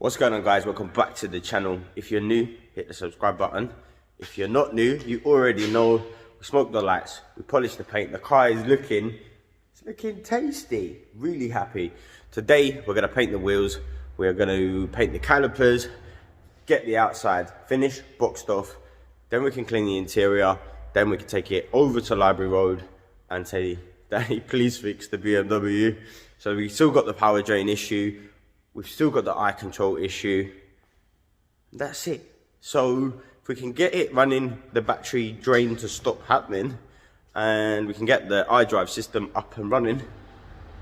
What's going on, guys? Welcome back to the channel. If you're new, hit the subscribe button. If you're not new, you already know we smoked the lights, we polished the paint. The car is looking tasty. Really happy. Today we're going to paint the wheels, we're going to paint the calipers, get the outside finished, boxed off, then we can clean the interior, then we can take it over to Library Road and say, Daddy, please fix the BMW. So we've still got the power drain issue, we've still got the eye control issue. That's it. So if we can get it running, the battery drain to stop happening, and we can get the iDrive system up and running,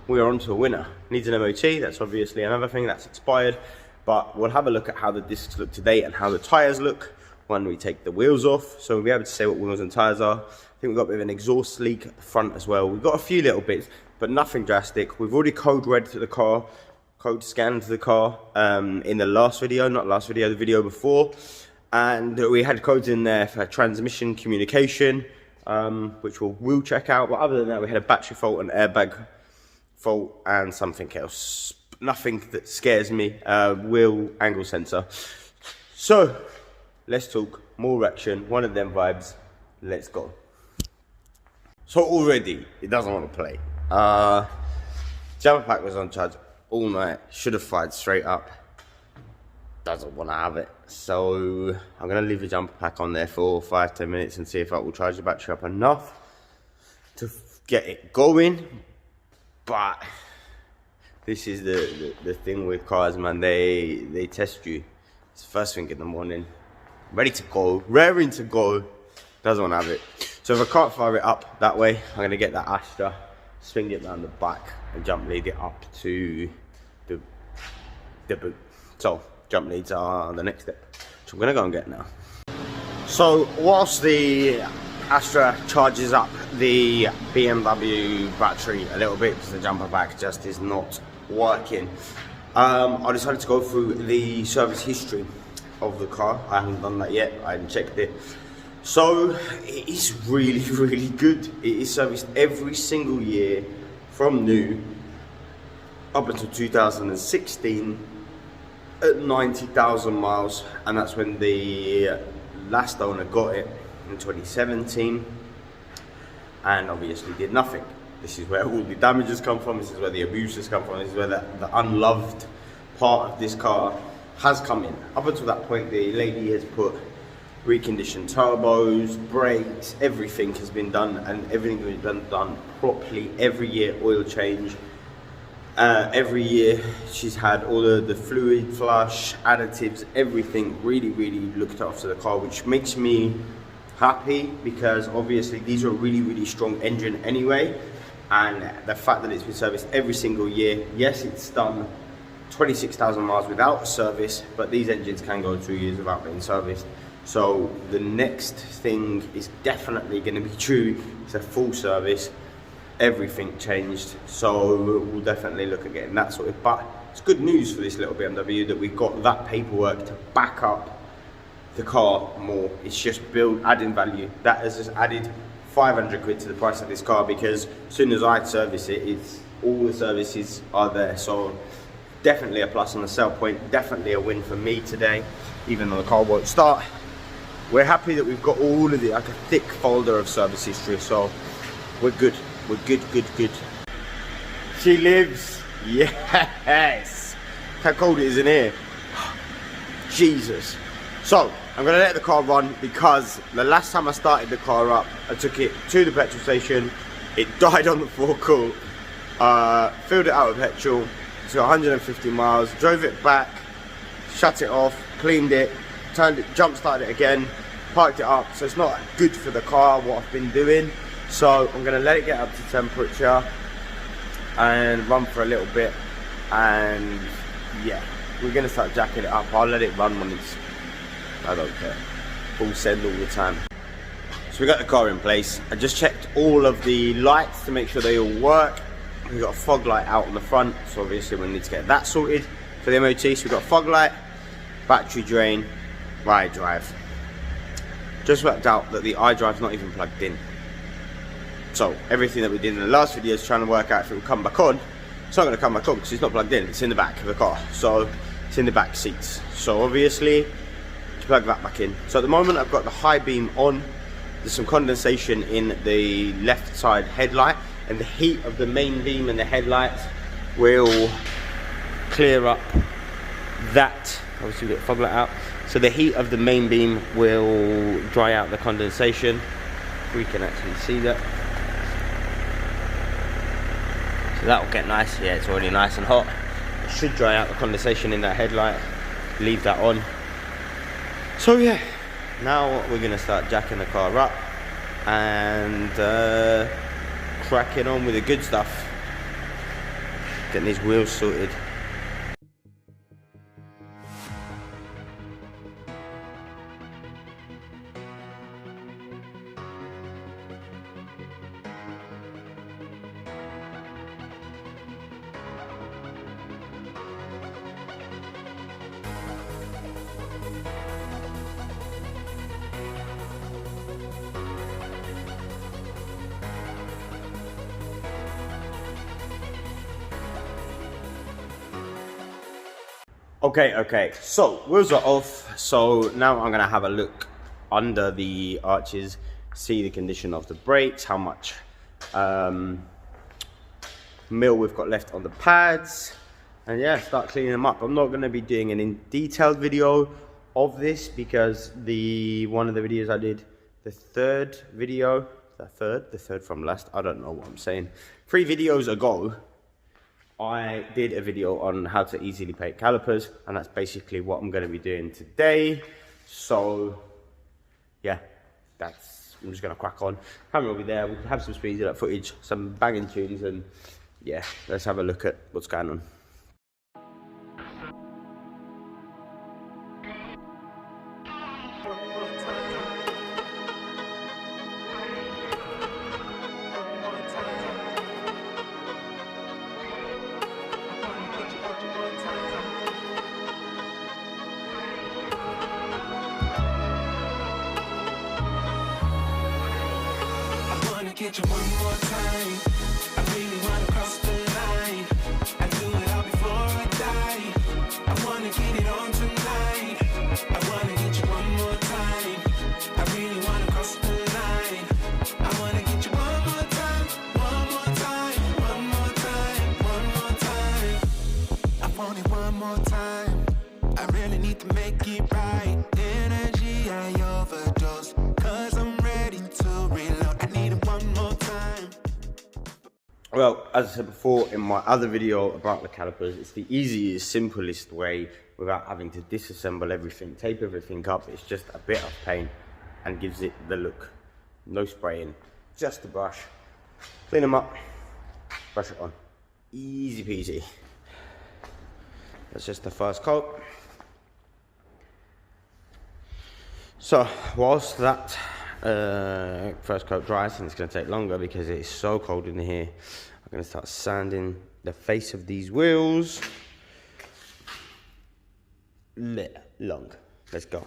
we're on to a winner. Needs an MOT, that's obviously another thing that's expired, but we'll have a look at how the discs look today and how the tyres look when we take the wheels off, so we'll be able to say what wheels and tyres are. I think we've got a bit of an exhaust leak at the front as well. We've got a few little bits, but nothing drastic. We've already code read to the car, code scanned the car in the last video, not last video, the video before, and we had codes in there for transmission communication, which we'll check out. But other than that, we had a battery fault, an airbag fault, and something else. Nothing that scares me. Wheel angle sensor. So let's talk more action, one of them vibes. Let's go. So already it doesn't want to play. Jumper pack was on charge all night, should have fired straight up, doesn't want to have it, so I'm going to leave the jumper pack on there for 5-10 minutes and see if that will charge the battery up enough to get it going. But this is the thing with cars, man, they test you. It's the first thing in the morning, ready to go, raring to go, doesn't want to have it. So if I can't fire it up that way, I'm going to get that Astra, swing it around the back and jump lead it up to the boot. So jump leads are the next step, so I'm gonna go and get now. So whilst the Astra charges up the BMW battery a little bit, because the jumper pack just is not working, I decided to go through the service history of the car. I haven't done that yet, I haven't checked it. So it is really good. It is serviced every single year from new up until 2016 at 90,000 miles, and that's when the last owner got it in 2017 and obviously did nothing. This is where all the damages come from, this is where the abuses come from, this is where the unloved part of this car has come in. Up until that point, the lady has put reconditioned turbos, brakes, everything has been done, and everything has been done properly. Every year oil change, every year she's had all the fluid flush, additives, everything really looked after the car, which makes me happy, because obviously these are a really strong engine anyway, and the fact that it's been serviced every single year. Yes, it's done 26,000 miles without a service, but these engines can go 2 years without being serviced. So the next thing is definitely going to be true. It's a full service, everything changed, so we'll definitely look at getting that sorted. But it's good news for this little BMW that we've got that paperwork to back up the car more. It's just adding value. That has just added 500 quid to the price of this car, because as soon as I service it, all the services are there. So definitely a plus on the sell point, definitely a win for me today, even though the car won't start. We're happy that we've got all of the, like a thick folder of service history, so we're good. We're good. She lives. Yes. How cold it is in here. Jesus. So I'm gonna let the car run, because the last time I started the car up, I took it to the petrol station. It died on the forecourt. Filled it out with petrol to 150 miles. Drove it back. Shut it off. Cleaned it. Turned it. Jump started it again. Parked it up. So it's not good for the car what I've been doing. So I'm going to let it get up to temperature and run for a little bit, and yeah, we're going to start jacking it up. I'll let it run when it's, I don't care, full send all the time. So we got the car in place. I just checked all of the lights to make sure they all work. We've got a fog light out on the front, so obviously we need to get that sorted for the MOT. So we've got a fog light, battery drain, iDrive. Just worked out that the iDrive's not even plugged in. So everything that we did in the last video is trying to work out if it will come back on. It's not going to come back on because it's not plugged in, it's in the back of the car. So it's in the back seats. So obviously, to plug that back in. So at the moment I've got the high beam on. There's some condensation in the left side headlight, and the heat of the main beam and the headlights will clear up that. Obviously we've got the fog light out. So the heat of the main beam will dry out the condensation. We can actually see that. So that will get nice. Yeah, it's already nice and hot. It should dry out the condensation in that headlight. Leave that on. So yeah, now we're gonna start jacking the car up and cracking on with the good stuff. Getting these wheels sorted. Okay, so wheels are off. So now I'm gonna have a look under the arches, see the condition of the brakes, how much mil we've got left on the pads, and yeah, start cleaning them up. I'm not gonna be doing an in detailed video of this because one of the videos I did, the third from last, I don't know what I'm saying, 3 videos ago, I did a video on how to easily paint calipers, and that's basically what I'm going to be doing today. So yeah, I'm just going to crack on. Camera will be there, we'll have some speeds of that footage, some banging tunes, and yeah, let's have a look at what's going on. Get you one more time. I really wanna cross the line. I do it all before I die. I wanna get it on tonight. I wanna get you one more time. I really wanna cross the line. I wanna get you one more time, one more time, one more time, one more time. I want it one more time. I really need to make it right. Energy I overdose, 'cause I'm ready to reload. I need it one more time. Well, as I said before in my other video about the calipers, it's the easiest, simplest way without having to disassemble everything, tape everything up. It's just a bit of paint and gives it the look. No spraying, just a brush. Clean them up, brush it on. Easy peasy. That's just the first coat. So whilst that first coat dries, and it's going to take longer because it is so cold in here, I'm going to start sanding the face of these wheels. Long. Let's go.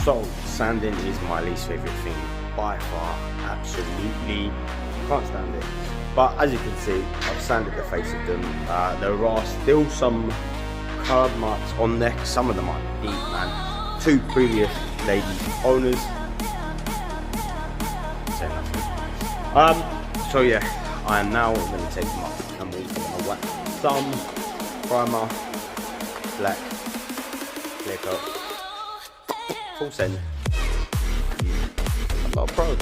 So, sanding is my least favourite thing by far absolutely can't stand it. But as you can see, I've sanded the face of them. There are still some curb marks on there. Some of them are deep, man. 2 previous lady owners. Say nothing. So yeah, I am now going to take them up and we're going to whack some primer, black, clear coat, full send. I'm not a pro.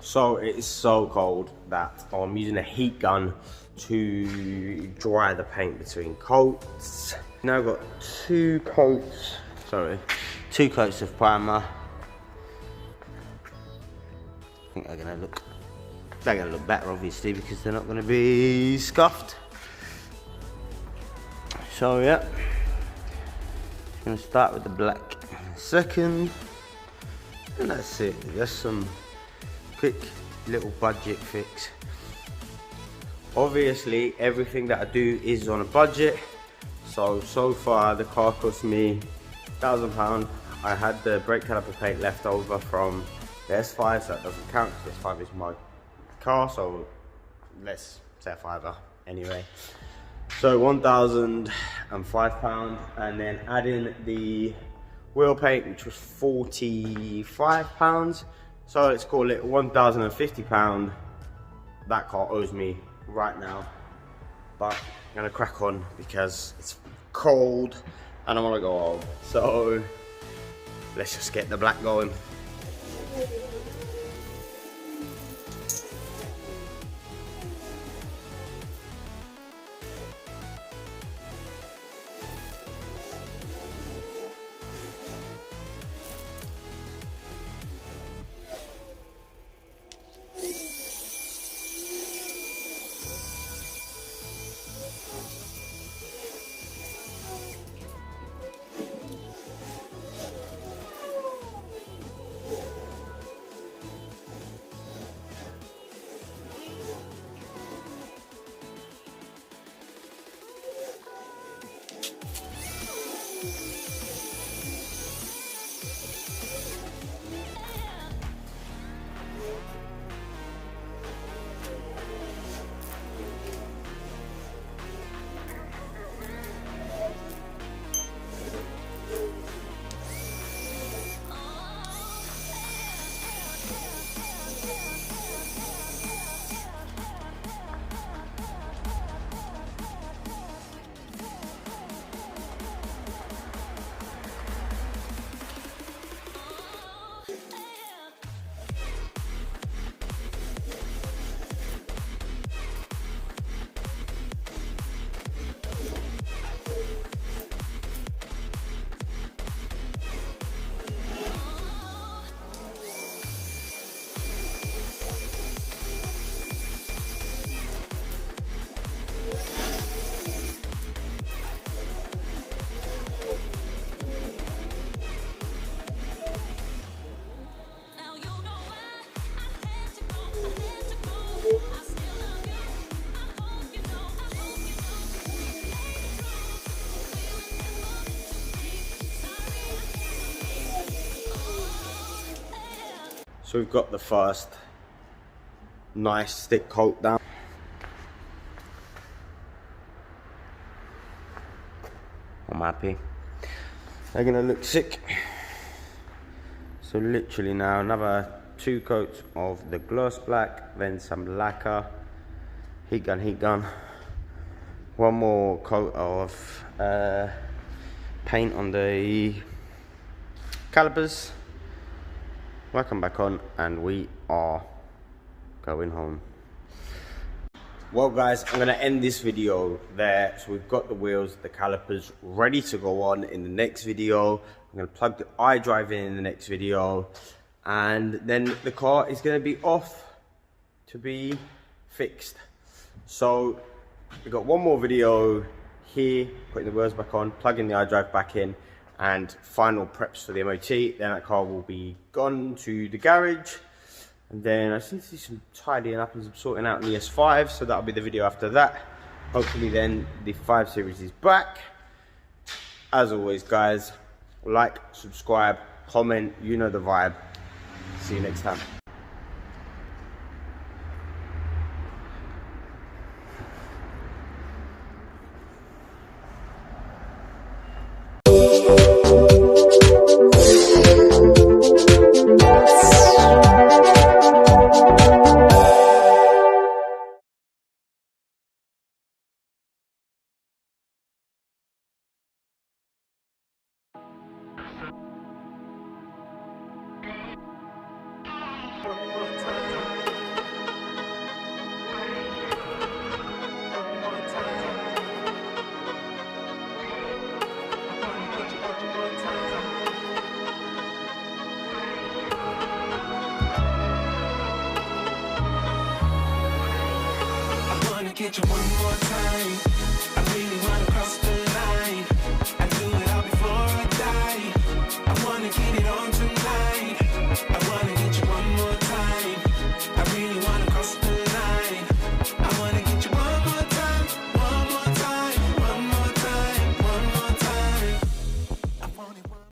So it is so cold that I'm using a heat gun to dry the paint between coats. Now I've got 2 coats of primer. I think they're gonna look better obviously because they're not gonna be scuffed. So yeah, I'm gonna start with the black in a second, and that's it. Just some quick little budget fix. Obviously everything that I do is on a budget, so far the car cost me £1,000. I had the brake caliper paint left over from the S5, so that doesn't count because S5 is my car, so let's say a fiver anyway. So £1,005, and then add in the wheel paint, which was £45. So let's call it £1,050 that car owes me right now. But I'm gonna crack on because it's cold and I wanna go home. So let's just get the black going. So we've got the first nice thick coat down. I'm happy. They're gonna look sick. So literally now another 2 coats of the gloss black, then some lacquer, heat gun. One more coat of paint on the calipers. Whack them back on and we are going home. Well guys, I'm going to end this video there. So we've got the wheels, the calipers ready to go on in the next video. I'm going to plug the iDrive in the next video. And then the car is going to be off to be fixed. So we've got one more video here, putting the wheels back on, plugging the iDrive back in, and final preps for the MOT. Then that car will be gone to the garage And then I just need to do some tidying up and some sorting out in the S5, so that'll be the video after that. Hopefully then the 5 Series is back. As always guys, like, subscribe, comment, you know the vibe. See you next time. Get you one more time. I really wanna cross the